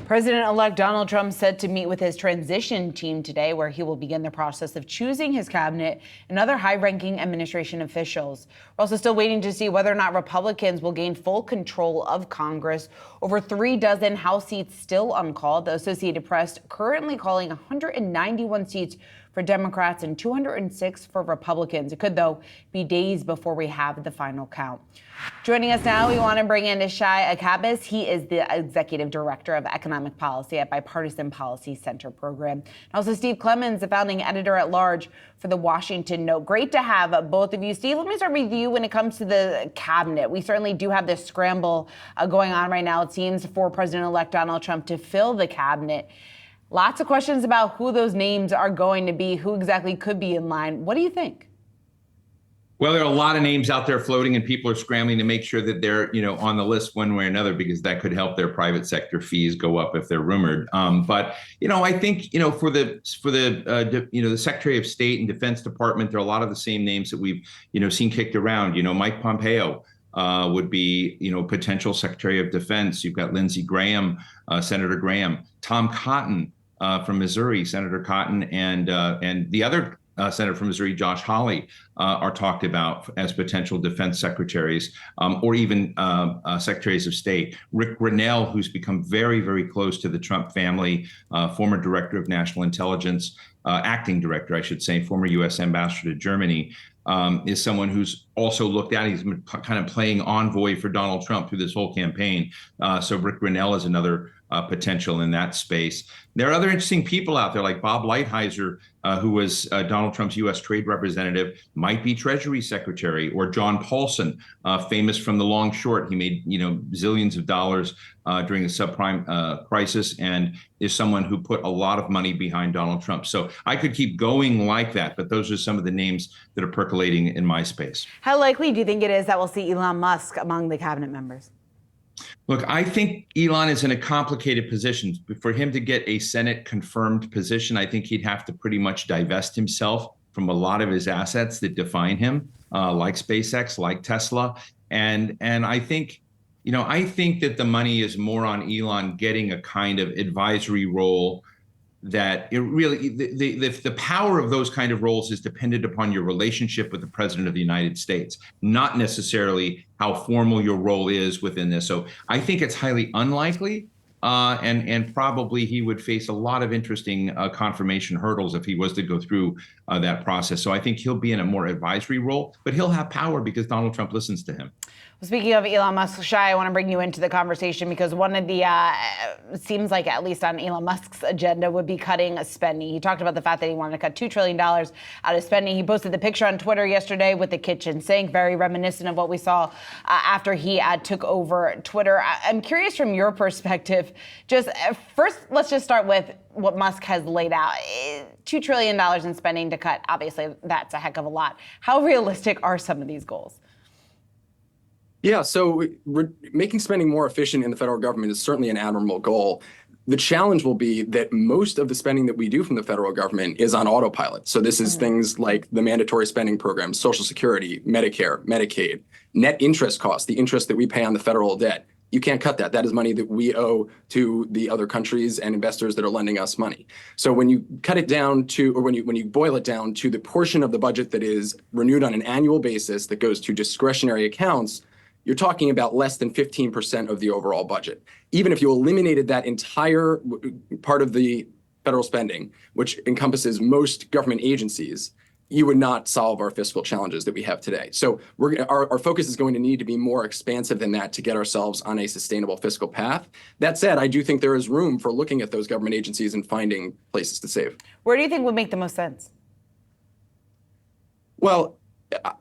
President-elect Donald Trump said to meet with his transition team today, where he will begin the process of choosing his cabinet and other high-ranking administration officials. We're also still waiting to see whether or not Republicans will gain full control of Congress. Over 36 House seats still uncalled. The Associated Press currently calling 191 seats for Democrats and 206 for Republicans. It could, though, be days before we have the final count. Joining us now, we want to bring in Shai Akabas. He is the Executive Director of Economic Policy at Bipartisan Policy Center program. And also Steve Clemons, the founding editor-at-large for the Washington Note. Great to have both of you. Steve, let me start with you when it comes to the cabinet. We certainly do have this scramble going on right now, it seems, for President-elect Donald Trump to fill the cabinet. Lots of questions about who those names are going to be, who exactly could be in line. What do you think? Well, there are a lot of names out there floating, and people are scrambling to make sure that they're, on the list one way or another, because that could help their private sector fees go up if they're rumored. But I think for the Secretary of State and Defense Department, there are a lot of the same names that we've seen kicked around. Mike Pompeo would be potential Secretary of Defense. You've got Lindsey Graham, Senator Graham, Tom Cotton from Missouri, Senator Cotton, and the other Senator from Missouri, Josh Hawley, are talked about as potential defense secretaries or even secretaries of state. Rick Grinnell, who's become very, very close to the Trump family, former director of national intelligence, acting director, I should say, former U.S. ambassador to Germany, is someone who's also looked at. He's been kind of playing envoy for Donald Trump through this whole campaign. So Rick Grinnell is another potential in that space. There are other interesting people out there like Bob Lighthizer, who was Donald Trump's U.S. trade representative, might be Treasury Secretary, or John Paulson, famous from The Long Short. He made zillions of dollars during the subprime crisis, and is someone who put a lot of money behind Donald Trump. So I could keep going like that, but those are some of the names that are percolating in my space. How likely do you think it is that we'll see Elon Musk among the cabinet members? Look, I think Elon is in a complicated position. For him to get a Senate confirmed position, I think he'd have to pretty much divest himself from a lot of his assets that define him, like SpaceX, like Tesla. And I think, I think that the money is more on Elon getting a kind of advisory role that it really, the power of those kind of roles is dependent upon your relationship with the president of the United States, not necessarily how formal your role is within this. So I think it's highly unlikely, and probably he would face a lot of interesting confirmation hurdles if he was to go through that process. So I think he'll be in a more advisory role, but he'll have power because Donald Trump listens to him. Well, speaking of Elon Musk, Shai, I want to bring you into the conversation because one of the, seems like at least on Elon Musk's agenda, would be cutting spending. He talked about the fact that he wanted to cut $2 trillion out of spending. He posted the picture on Twitter yesterday with the kitchen sink, very reminiscent of what we saw after he took over Twitter. I'm curious from your perspective, just first, let's just start with what Musk has laid out. $2 trillion in spending to cut, obviously, that's a heck of a lot. How realistic are some of these goals? Yeah, so making spending more efficient in the federal government is certainly an admirable goal. The challenge will be that most of the spending that we do from the federal government is on autopilot. So this is things like the mandatory spending programs, Social Security, Medicare, Medicaid, net interest costs, the interest that we pay on the federal debt. You can't cut that. That is money that we owe to the other countries and investors that are lending us money. So when you cut it down to, or when you boil it down to the portion of the budget that is renewed on an annual basis that goes to discretionary accounts, you're talking about less than 15% of the overall budget. Even if you eliminated that entire part of the federal spending, which encompasses most government agencies, you would not solve our fiscal challenges that we have today. So our focus is going to need to be more expansive than that to get ourselves on a sustainable fiscal path. That said, I do think there is room for looking at those government agencies and finding places to save. Where do you think would make the most sense? Well,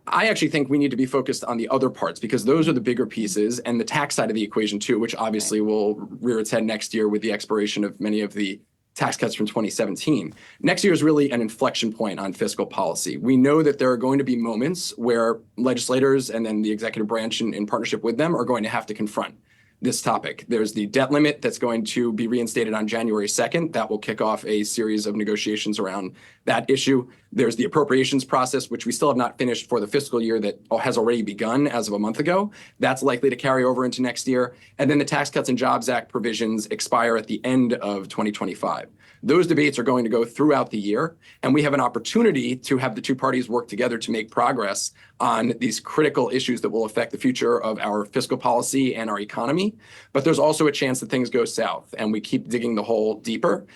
I actually think we need to be focused on the other parts because those are the bigger pieces, and the tax side of the equation too, which obviously will rear its head next year with the expiration of many of the tax cuts from 2017. Next year is really an inflection point on fiscal policy. We know that there are going to be moments where legislators and then the executive branch in partnership with them are going to have to confront this topic. There's the debt limit that's going to be reinstated on January 2nd. That will kick off a series of negotiations around that issue. There's the appropriations process, which we still have not finished for the fiscal year that has already begun as of a month ago. That's likely to carry over into next year. And then the Tax Cuts and Jobs Act provisions expire at the end of 2025. Those debates are going to go throughout the year, and we have an opportunity to have the two parties work together to make progress on these critical issues that will affect the future of our fiscal policy and our economy. But there's also a chance that things go south and we keep digging the hole deeper.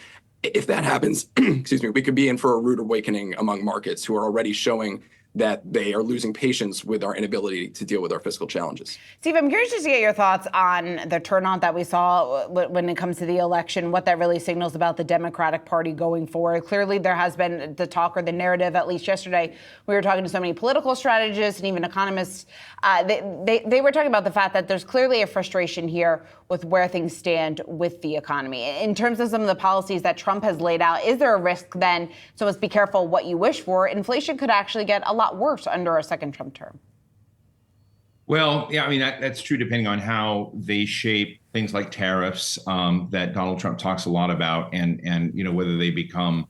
If that happens, excuse me, we could be in for a rude awakening among markets who are already showing that they are losing patience with our inability to deal with our fiscal challenges. Steve, I'm curious just to get your thoughts on the turnout that we saw when it comes to the election, what that really signals about the Democratic Party going forward. Clearly, there has been the talk or the narrative, at least yesterday, we were talking to so many political strategists and even economists. They were talking about the fact that there's clearly a frustration here with where things stand with the economy. In terms of some of the policies that Trump has laid out, is there a risk then, so let's be careful what you wish for, inflation could actually get a lot worse under a second Trump term? Well, yeah, I mean, that's true depending on how they shape things like tariffs that Donald Trump talks a lot about, and whether they become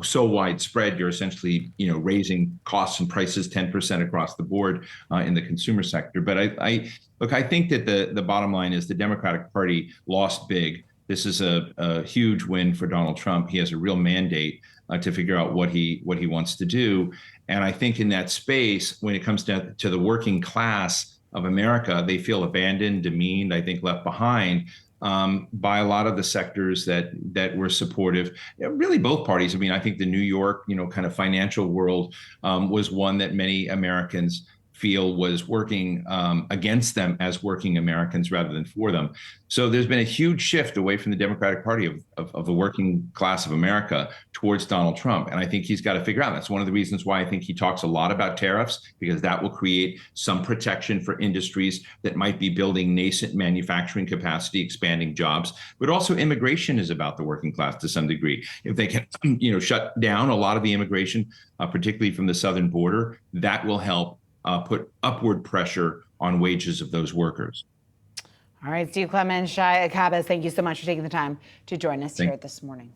so widespread, you're essentially raising costs and prices 10% across the board in the consumer sector. But I think that the bottom line is the Democratic Party lost big. This is a huge win for Donald Trump. He has a real mandate to figure out what he wants to do. And I think in that space, when it comes down to the working class of America, they feel abandoned, demeaned, I think left behind by a lot of the sectors that were supportive. Really, both parties. I mean, I think the New York, kind of financial world was one that many Americans feel was working against them as working Americans rather than for them. So there's been a huge shift away from the Democratic Party of the working class of America towards Donald Trump. And I think he's got to figure out. That's one of the reasons why I think he talks a lot about tariffs, because that will create some protection for industries that might be building nascent manufacturing capacity, expanding jobs. But also immigration is about the working class to some degree. If they can, shut down a lot of the immigration, particularly from the southern border, that will help put upward pressure on wages of those workers. All right, Steve Clemons, Shai, Akabas, thank you so much for taking the time to join us here this morning.